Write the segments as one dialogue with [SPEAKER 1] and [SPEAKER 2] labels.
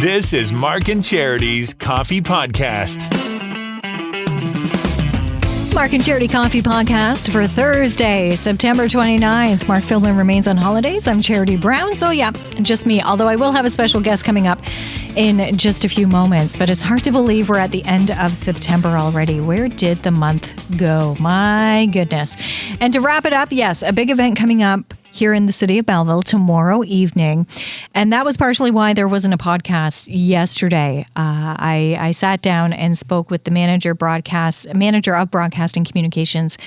[SPEAKER 1] This is Mark and Charity's Coffee Podcast.
[SPEAKER 2] Mark and Charity Coffee Podcast for Thursday, September 29th. Mark Philbin remains on holidays. I'm Charity Brown. So yeah, just me. Although I will have a special guest coming up in just a few moments. But it's hard to believe we're at the end of September already. Where did the month go? My goodness. And to wrap it up, yes, a big event coming up here in the city of Belleville tomorrow evening. And that was partially why there wasn't a podcast yesterday. I sat down and spoke with the manager of broadcasting communications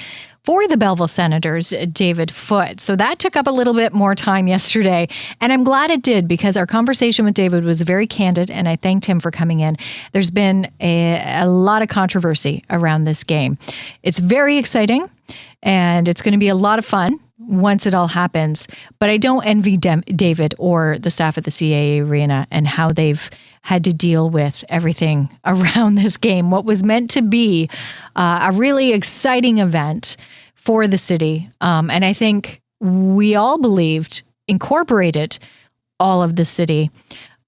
[SPEAKER 2] for the Belleville Senators, David Foote. So that took up a little bit more time yesterday. And I'm glad it did, because our conversation with David was very candid, and I thanked him for coming in. There's been a lot of controversy around this game. It's very exciting, and it's going to be a lot of fun once it all happens. But I don't envy David or the staff at the CAA Arena and how they've had to deal with everything around this game. What was meant to be a really exciting event for the city. And I think we all believed incorporated all of the city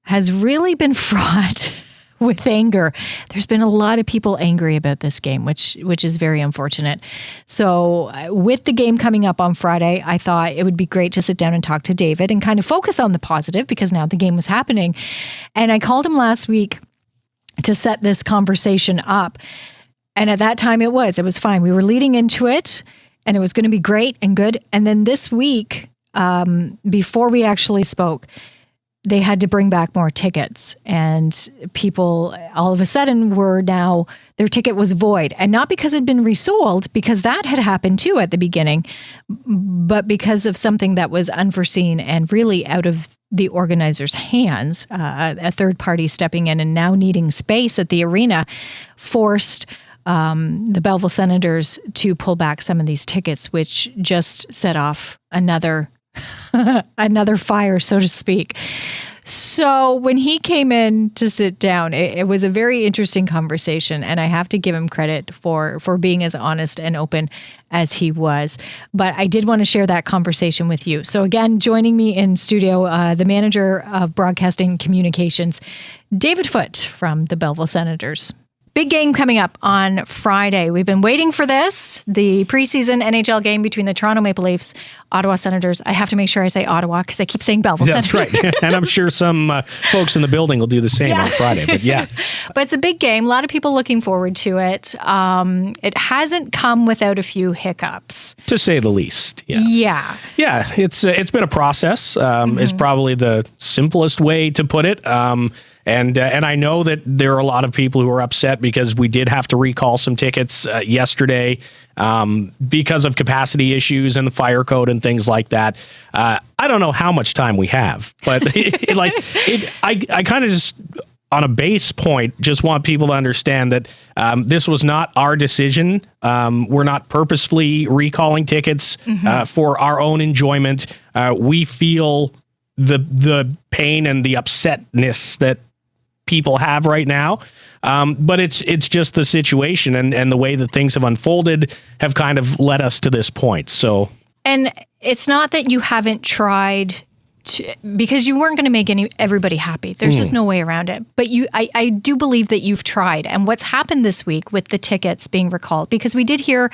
[SPEAKER 2] has really been fraught with anger. There's been a lot of people angry about this game, which is very unfortunate. So with the game coming up on Friday, I thought it would be great to sit down and talk to David and kind of focus on the positive, because now the game was happening. And I called him last week to set this conversation up. And at that time it was fine. We were leading into it and it was going to be great and good. And then this week, before we actually spoke, they had to bring back more tickets, and people all of a sudden their ticket was void. And not because it had been resold, because that had happened too at the beginning, but because of something that was unforeseen and really out of the organizers' hands. A third party stepping in and now needing space at the arena forced the Belleville Senators to pull back some of these tickets, which just set off another fire, so to speak. So when he came in to sit down, it was a very interesting conversation, and I have to give him credit for being as honest and open as he was. But I did want to share that conversation with you. So again, joining me in studio, the manager of broadcasting communications, David Foote from the Belleville Senators. Big game coming up on Friday. We've been waiting for this, the preseason NHL game between the Toronto Maple Leafs, Ottawa Senators. I have to make sure I say Ottawa because I keep saying Belleville
[SPEAKER 3] That's
[SPEAKER 2] Senators.
[SPEAKER 3] That's right. And I'm sure some folks in the building will do the same on Friday. But yeah.
[SPEAKER 2] But it's a big game. A lot of people looking forward to it. It hasn't come without a few hiccups,
[SPEAKER 3] To say the least.
[SPEAKER 2] Yeah.
[SPEAKER 3] Yeah, it's been a process, is probably the simplest way to put it. And I know that there are a lot of people who are upset because we did have to recall some tickets yesterday because of capacity issues and the fire code and things like that. I don't know how much time we have, but I kind of just, on a base point, just want people to understand that this was not our decision. We're not purposefully recalling tickets for our own enjoyment. We feel the pain and the upsetness that people have right now. But it's just the situation and the way that things have unfolded have kind of led us to this point. So, and
[SPEAKER 2] it's not that you haven't tried because you weren't going to make everybody happy. There's just no way around it. But I do believe that you've tried. And what's happened this week with the tickets being recalled, because we did hear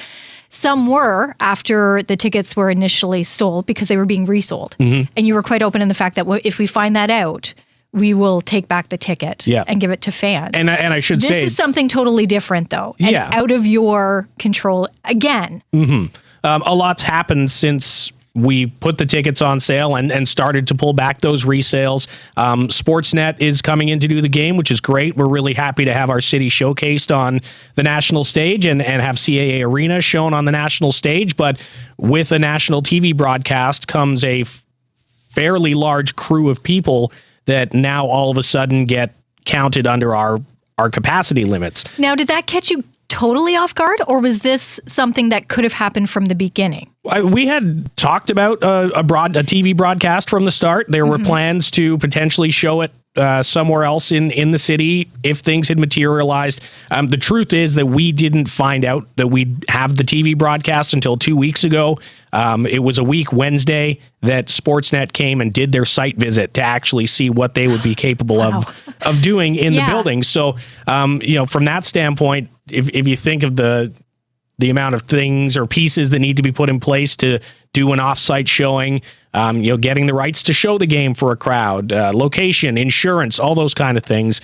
[SPEAKER 2] some were after the tickets were initially sold because they were being resold. And you were quite open in the fact that if we find that out, we will take back the ticket and give it to fans.
[SPEAKER 3] And I should say,
[SPEAKER 2] this is something totally different, though, and out of your control again.
[SPEAKER 3] A lot's happened since we put the tickets on sale and started to pull back those resales. Sportsnet is coming in to do the game, which is great. We're really happy to have our city showcased on the national stage and have CAA Arena shown on the national stage. But with a national TV broadcast comes a fairly large crew of people that now all of a sudden get counted under our capacity limits.
[SPEAKER 2] Now, did that catch you totally off guard, or was this something that could have happened from the beginning?
[SPEAKER 3] We had talked about a TV broadcast from the start. There were plans to potentially show it somewhere else in the city if things had materialized. The truth is that we didn't find out that we'd have the TV broadcast until 2 weeks ago. It was a week Wednesday that Sportsnet came and did their site visit to actually see what they would be capable of doing in the building. So, from that standpoint, if you think of the amount of things or pieces that need to be put in place to do an off-site showing, getting the rights to show the game for a crowd, location, insurance, all those kind of things.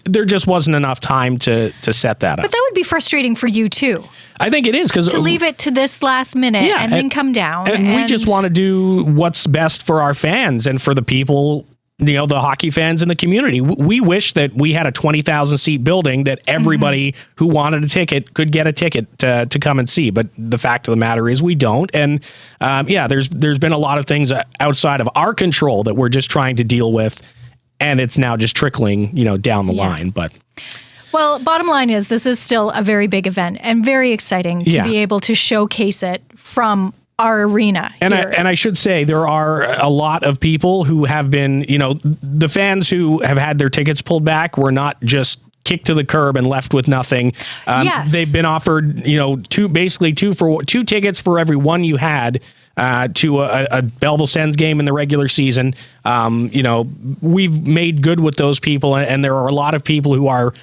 [SPEAKER 3] There just wasn't enough time to set that up.
[SPEAKER 2] But that would be frustrating for you too.
[SPEAKER 3] I think it is, because
[SPEAKER 2] to leave it to this last minute and then come down.
[SPEAKER 3] And we just want to do what's best for our fans and for the people, the hockey fans in the community. We wish that we had a 20,000 seat building that everybody who wanted a ticket could get a ticket to come and see. But the fact of the matter is we don't. And there's been a lot of things outside of our control that we're just trying to deal with. And it's now just trickling, down the line. But
[SPEAKER 2] well, bottom line is this is still a very big event and very exciting to be able to showcase it from our arena
[SPEAKER 3] and
[SPEAKER 2] here.
[SPEAKER 3] I should say there are a lot of people who have been, the fans who have had their tickets pulled back were not just kicked to the curb and left with nothing. They've been offered, two tickets for every one you had to a Belleville Sens game in the regular season. We've made good with those people, and there are a lot of people who are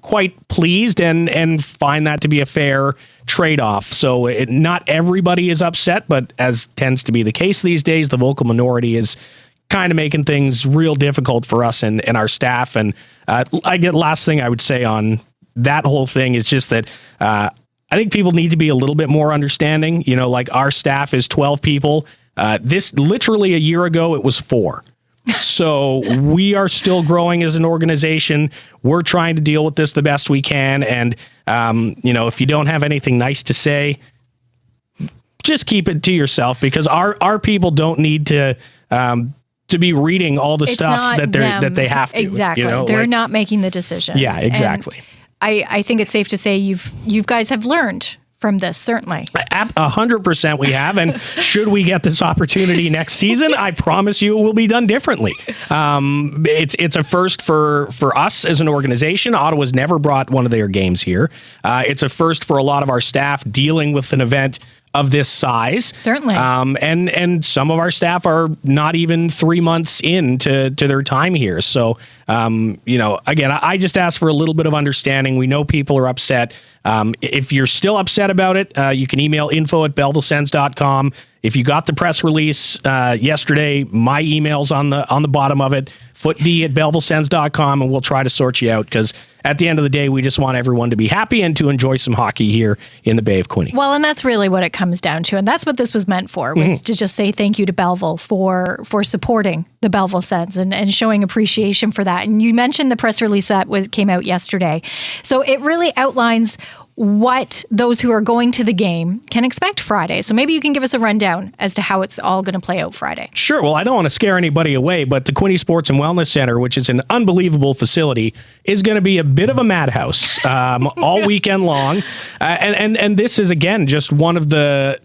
[SPEAKER 3] quite pleased and find that to be a fair trade-off. So not everybody is upset, but as tends to be the case these days, the vocal minority is kind of making things real difficult for us and our staff. And last thing I would say on that whole thing is just that I think people need to be a little bit more understanding. Like our staff is 12 people. This literally a year ago, it was 4. So we are still growing as an organization. We're trying to deal with this the best we can. And, if you don't have anything nice to say, just keep it to yourself, because our people don't need to be reading all the stuff that they have to.
[SPEAKER 2] Exactly. They're not making the decisions.
[SPEAKER 3] Yeah, exactly.
[SPEAKER 2] And I think it's safe to say you guys have learned from this, certainly.
[SPEAKER 3] 100% we have. And should we get this opportunity next season, I promise you it will be done differently. It's a first for us as an organization. Ottawa's never brought one of their games here. It's a first for a lot of our staff dealing with an event of this size.
[SPEAKER 2] Certainly.
[SPEAKER 3] And some of our staff are not even 3 months into their time here. So, again, I just ask for a little bit of understanding. We know people are upset. If you're still upset about it, you can email info@bellevillesens.com. If you got the press release yesterday, my email's on the bottom of it, footd@bellevillesens.com, and we'll try to sort you out, because at the end of the day, we just want everyone to be happy and to enjoy some hockey here in the Bay of Quinte.
[SPEAKER 2] Well, and that's really what it comes down to, and that's what this was meant for, was to just say thank you to Belleville for supporting the Belleville Sens and showing appreciation for that. And you mentioned the press release that came out yesterday. So it really outlines what those who are going to the game can expect Friday. So maybe you can give us a rundown as to how it's all going to play out Friday.
[SPEAKER 3] Sure. Well, I don't want to scare anybody away, but the Quinte Sports and Wellness Center, which is an unbelievable facility, is going to be a bit of a madhouse all weekend long. And this is, again, just one of the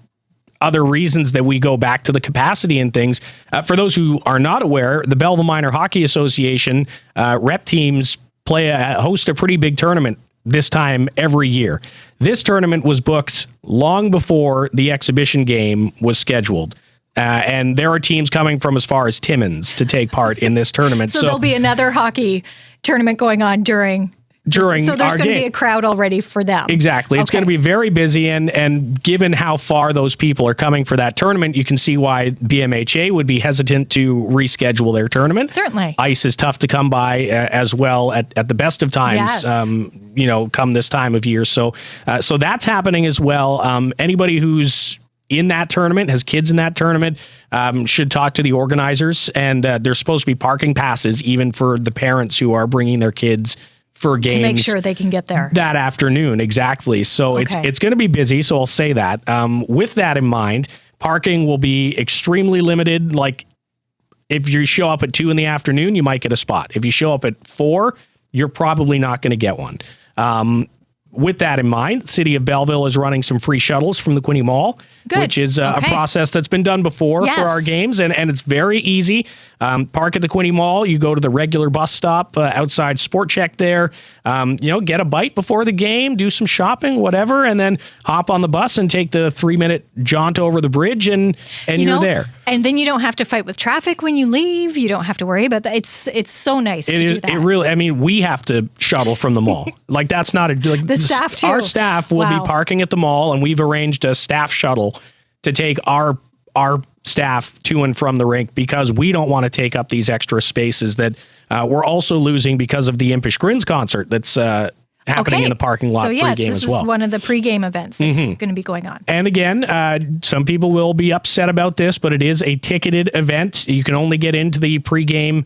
[SPEAKER 3] other reasons that we go back to the capacity and things. For those who are not aware, the Belleville Minor Hockey Association rep teams host a pretty big tournament this time every year. This tournament was booked long before the exhibition game was scheduled. And there are teams coming from as far as Timmins to take part in this tournament.
[SPEAKER 2] So there'll be another hockey tournament going on during so there's going to be a crowd already for them.
[SPEAKER 3] Exactly. It's going to be very busy, and given how far those people are coming for that tournament, you can see why BMHA would be hesitant to reschedule their tournament.
[SPEAKER 2] Certainly.
[SPEAKER 3] Ice is tough to come by as well at the best of times, come this time of year. So that's happening as well. Anybody who's in that tournament, has kids in that tournament, should talk to the organizers, and there's supposed to be parking passes even for the parents who are bringing their kids for games.
[SPEAKER 2] To make sure they can get there.
[SPEAKER 3] That afternoon, exactly. So it's going to be busy, so I'll say that. With that in mind, parking will be extremely limited. Like, if you show up at 2 p.m, you might get a spot. If you show up at 4, you're probably not going to get one. with that in mind, City of Belleville is running some free shuttles from the Quinte Mall, which is a process that's been done before for our games, and it's very easy. Park at the Quinte Mall, you go to the regular bus stop outside Sport Check there, get a bite before the game, do some shopping, whatever, and then hop on the bus and take the 3-minute jaunt over the bridge, and you're there.
[SPEAKER 2] And then you don't have to fight with traffic when you leave. You don't have to worry about that. It's so nice to do that.
[SPEAKER 3] It really, I mean, we have to shuttle from the mall. Like, that's not
[SPEAKER 2] the staff too.
[SPEAKER 3] Our staff will be parking at the mall, and we've arranged a staff shuttle to take our staff to and from the rink, because we don't want to take up these extra spaces that we're also losing because of the Impish Grins concert that's happening in the parking lot pregame as well. So
[SPEAKER 2] this is one of the pregame events that's going to be going on.
[SPEAKER 3] And again, some people will be upset about this, but it is a ticketed event. You can only get into the pregame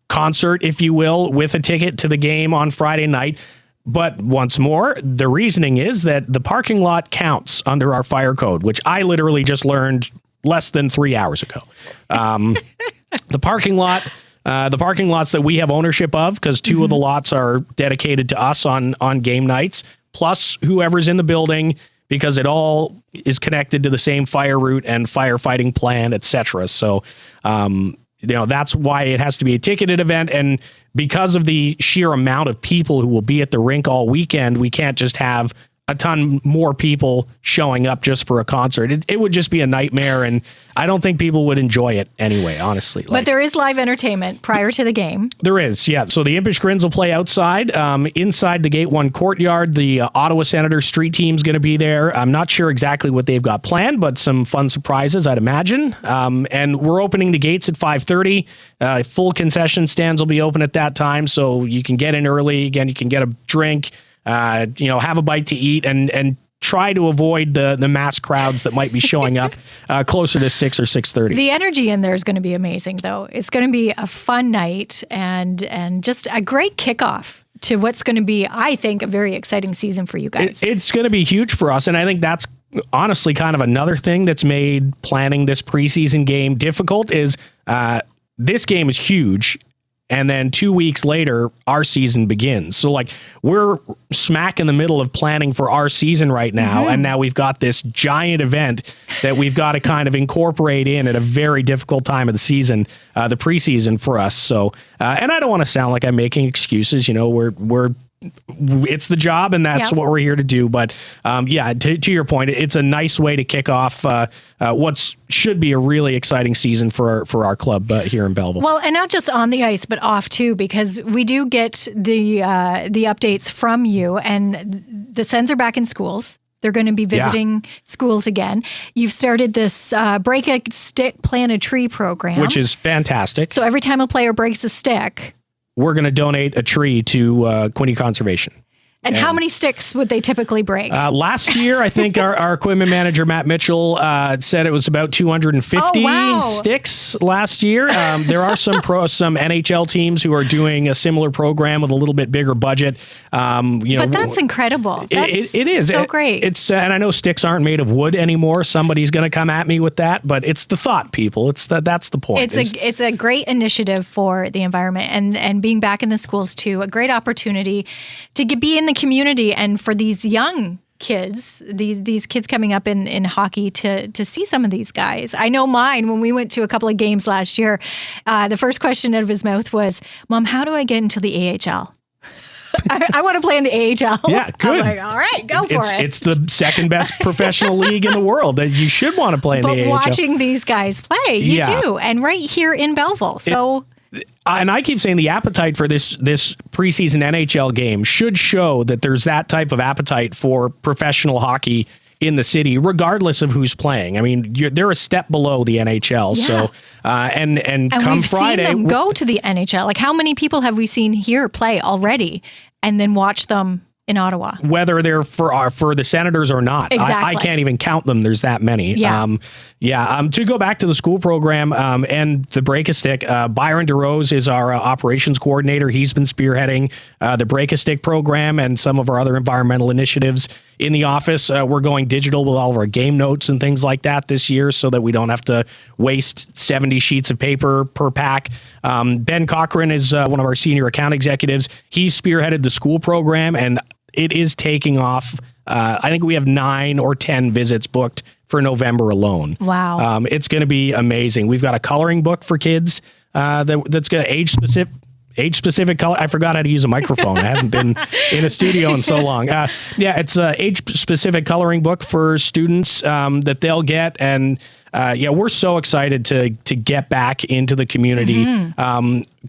[SPEAKER 3] concert, if you will, with a ticket to the game on Friday night. But once more, the reasoning is that the parking lot counts under our fire code, which I literally just learned less than 3 hours ago. The parking lots that we have ownership of, because two of the lots are dedicated to us on game nights, plus whoever's in the building, because it all is connected to the same fire route and firefighting plan, etc. So, that's why it has to be a ticketed event. And because of the sheer amount of people who will be at the rink all weekend, we can't just have a ton more people showing up just for a concert. It would just be a nightmare, and I don't think people would enjoy it anyway, honestly.
[SPEAKER 2] But there is live entertainment prior to the game.
[SPEAKER 3] There is, yeah. So the Impish Grins will play outside. Inside the Gate 1 courtyard, the Ottawa Senators street team's going to be there. I'm not sure exactly what they've got planned, but some fun surprises, I'd imagine. And we're opening the gates at 5:30. Full concession stands will be open at that time, so you can get in early. Again, you can get a drink, have a bite to eat, and try to avoid the mass crowds that might be showing up closer to 6 or 6:30.
[SPEAKER 2] The energy in there is going to be amazing, though. It's going to be a fun night and just a great kickoff to what's going to be, I think, a very exciting season for you guys.
[SPEAKER 3] It's going to be huge for us, and I think that's honestly kind of another thing that's made planning this preseason game difficult is this game is huge. And then 2 weeks later, our season begins. So, we're smack in the middle of planning for our season right now. And now we've got this giant event that we've got to kind of incorporate in at a very difficult time of the season, the preseason for us. So, and I don't want to sound like I'm making excuses. It's the job, and that's what we're here to do. But to your point, it's a nice way to kick off what should be a really exciting season for our club here in Belleville.
[SPEAKER 2] Well, and not just on the ice, but off too, because we do get the updates from you, and the Sens are back in schools. They're going to be visiting schools again. You've started this break a stick, plant a tree program,
[SPEAKER 3] which is fantastic.
[SPEAKER 2] So every time a player breaks a stick,
[SPEAKER 3] we're going to donate a tree to Quinte Conservation.
[SPEAKER 2] And how many sticks would they typically break?
[SPEAKER 3] Last year, I think our equipment manager, Matt Mitchell, said it was about 250 sticks last year. There are some NHL teams who are doing a similar program with a little bit bigger budget.
[SPEAKER 2] But that's incredible.
[SPEAKER 3] It is
[SPEAKER 2] so great.
[SPEAKER 3] It's and I know sticks aren't made of wood anymore. Somebody's going to come at me with that, but it's the thought, people. That's the point.
[SPEAKER 2] It's a great initiative for the environment and being back in the schools too. A great opportunity to be in the community, and for these young kids, these kids coming up in hockey to see some of these guys. I know mine, when we went to a couple of games last year, the first question out of his mouth was, "Mom, how do I get into the AHL?" I want to play in the AHL.
[SPEAKER 3] Yeah, good.
[SPEAKER 2] I'm like, all right, go for it.
[SPEAKER 3] It's the second best professional league in the world. You should want to play in the AHL.
[SPEAKER 2] But watching these guys play, you do. And right here in Belleville. So...
[SPEAKER 3] And I keep saying the appetite for this preseason NHL game should show that there's that type of appetite for professional hockey in the city, regardless of who's playing. I mean, they're a step below the NHL. Yeah. So, and come
[SPEAKER 2] we've
[SPEAKER 3] Friday,
[SPEAKER 2] seen them go to the NHL. Like, how many people have we seen here play already, and then watch them in Ottawa?
[SPEAKER 3] Whether they're for the Senators or not.
[SPEAKER 2] Exactly.
[SPEAKER 3] I can't even count them. There's that many.
[SPEAKER 2] Yeah.
[SPEAKER 3] To go back to the school program and the Break-A-Stick, Byron DeRose is our operations coordinator. He's been spearheading the Break-A-Stick program and some of our other environmental initiatives in the office. We're going digital with all of our game notes and things like that this year so that we don't have to waste 70 sheets of paper per pack. Ben Cochran is one of our senior account executives. He spearheaded the school program, and it is taking off. I think we have 9 or 10 visits booked for November alone.
[SPEAKER 2] Wow.
[SPEAKER 3] It's going to be amazing. We've got a coloring book for kids that's going to age-specific color. I forgot how to use a microphone. I haven't been in a studio in so long. It's an age-specific coloring book for students that they'll get. And we're so excited to get back into the community.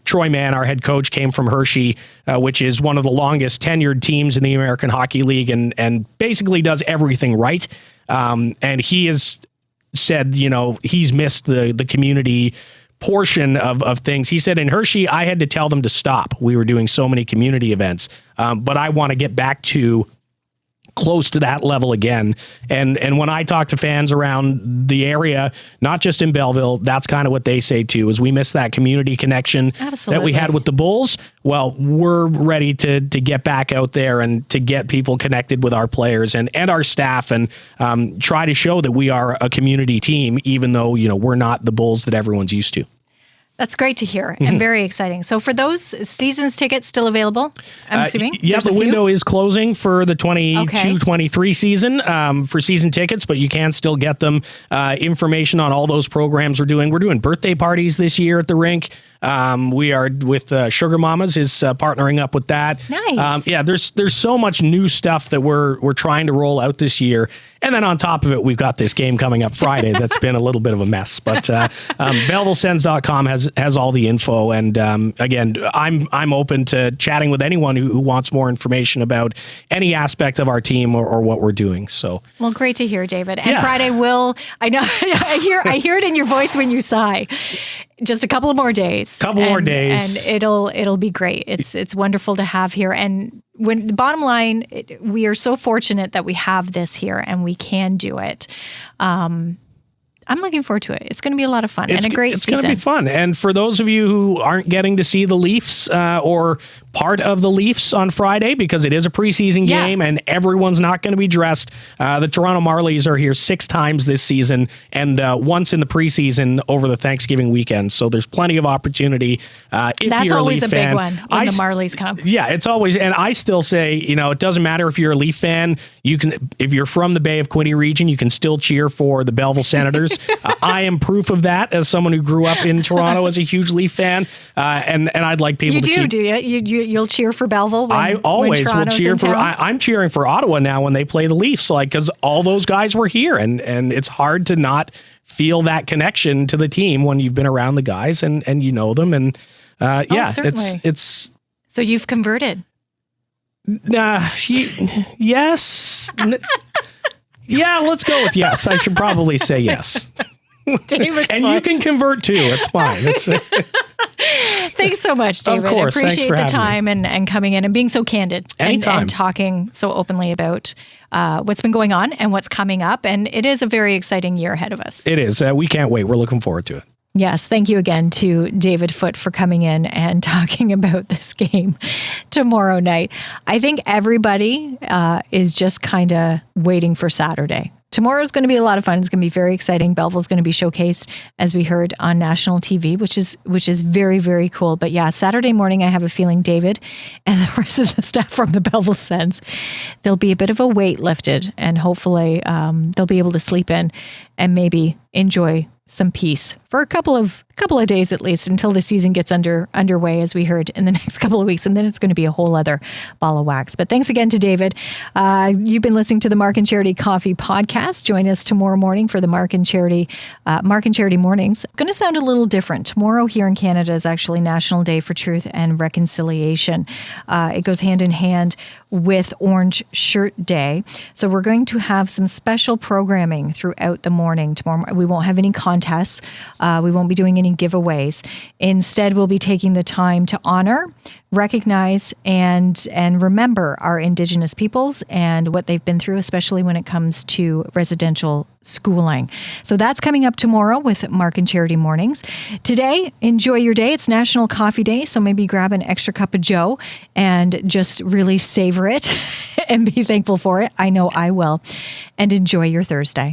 [SPEAKER 3] Troy Mann, our head coach, came from Hershey, which is one of the longest tenured teams in the American Hockey League, and basically does everything right. And he has said, he's missed the community portion of things. He said in Hershey, I had to tell them to stop. We were doing so many community events, but I want to get back to close to that level again. And when I talk to fans around the area, not just in Belleville, that's kind of what they say too, is we miss that community connection that we had with the Bulls. Well, we're ready to get back out there and to get people connected with our players and our staff and try to show that we are a community team, even though, we're not the Bulls that everyone's used to.
[SPEAKER 2] That's great to hear and very exciting. So for those seasons tickets still available, I'm assuming?
[SPEAKER 3] Yes, the window is closing for the 22-23 season for season tickets, but you can still get them. Information on all those programs we're doing. We're doing birthday parties this year at the rink. We are with Sugar Mamas is partnering up with that.
[SPEAKER 2] Nice.
[SPEAKER 3] There's so much new stuff that we're trying to roll out this year. And then on top of it, we've got this game coming up Friday that's been a little bit of a mess. But BellevilleSens.com has all the info. And again, I'm open to chatting with anyone who wants more information about any aspect of our team or what we're doing. So
[SPEAKER 2] well, great to hear, David. And Friday I know I hear it in your voice when you sigh. Just a couple of more days. And it'll be great. It's wonderful to have here. And when the bottom line, we are so fortunate that we have this here and we can do it. I'm looking forward to it. It's going to be a lot of fun and a great season.
[SPEAKER 3] It's going to be fun. And for those of you who aren't getting to see the Leafs or part of the Leafs on Friday, because it is a preseason game and everyone's not going to be dressed, the Toronto Marlies are here 6 times this season and once in the preseason over the Thanksgiving weekend. So there's plenty of opportunity. If you're a Leaf fan,
[SPEAKER 2] big one when the Marlies come.
[SPEAKER 3] Yeah, it's always, and I still say, it doesn't matter if you're a Leaf fan. You can, if you're from the Bay of Quinte region, you can still cheer for the Belleville Senators. I am proof of that as someone who grew up in Toronto as a huge Leaf fan, and I'd like people to
[SPEAKER 2] do you? You'll cheer for Belleville.
[SPEAKER 3] I always will cheer for. I'm cheering for Ottawa now when they play the Leafs, because all those guys were here, and it's hard to not feel that connection to the team when you've been around the guys and you know them, and it's. So
[SPEAKER 2] you've converted.
[SPEAKER 3] Yes. Yeah, let's go with yes. I should probably say yes. And you can convert too. It's fine.
[SPEAKER 2] Thanks so much, David.
[SPEAKER 3] Of course.
[SPEAKER 2] I appreciate the time and coming in and being so candid and talking so openly about what's been going on and what's coming up. And it is a very exciting year ahead of us.
[SPEAKER 3] It is. We can't wait. We're looking forward to it.
[SPEAKER 2] Yes. Thank you again to David Foote for coming in and talking about this game tomorrow night. I think everybody is just kind of waiting for Saturday. Tomorrow's going to be a lot of fun. It's going to be very exciting. Belleville's going to be showcased, as we heard, on national TV, which is very, very cool. But yeah, Saturday morning, I have a feeling David and the rest of the staff from the Belleville Sens, there'll be a bit of a weight lifted, and hopefully they'll be able to sleep in and maybe enjoy some peace for a couple of days at least until the season gets underway, as we heard, in the next couple of weeks, and then it's going to be a whole other ball of wax. But thanks again to David. You've been listening to the Mark and Charity Coffee Podcast. Join us tomorrow morning for the Mark and Charity Mornings. It's going to sound a little different. Tomorrow here in Canada is actually National Day for Truth and Reconciliation. It goes hand in hand with Orange Shirt Day. So we're going to have some special programming throughout the morning tomorrow. We won't have any contests. We won't be doing any giveaways. Instead, we'll be taking the time to honor, recognize, and remember our Indigenous peoples and what they've been through, especially when it comes to residential schooling. So that's coming up tomorrow with Mark and Charity Mornings. Today, enjoy your day. It's National Coffee Day, so maybe grab an extra cup of Joe and just really savor it and be thankful for it. I know I will. And enjoy your Thursday.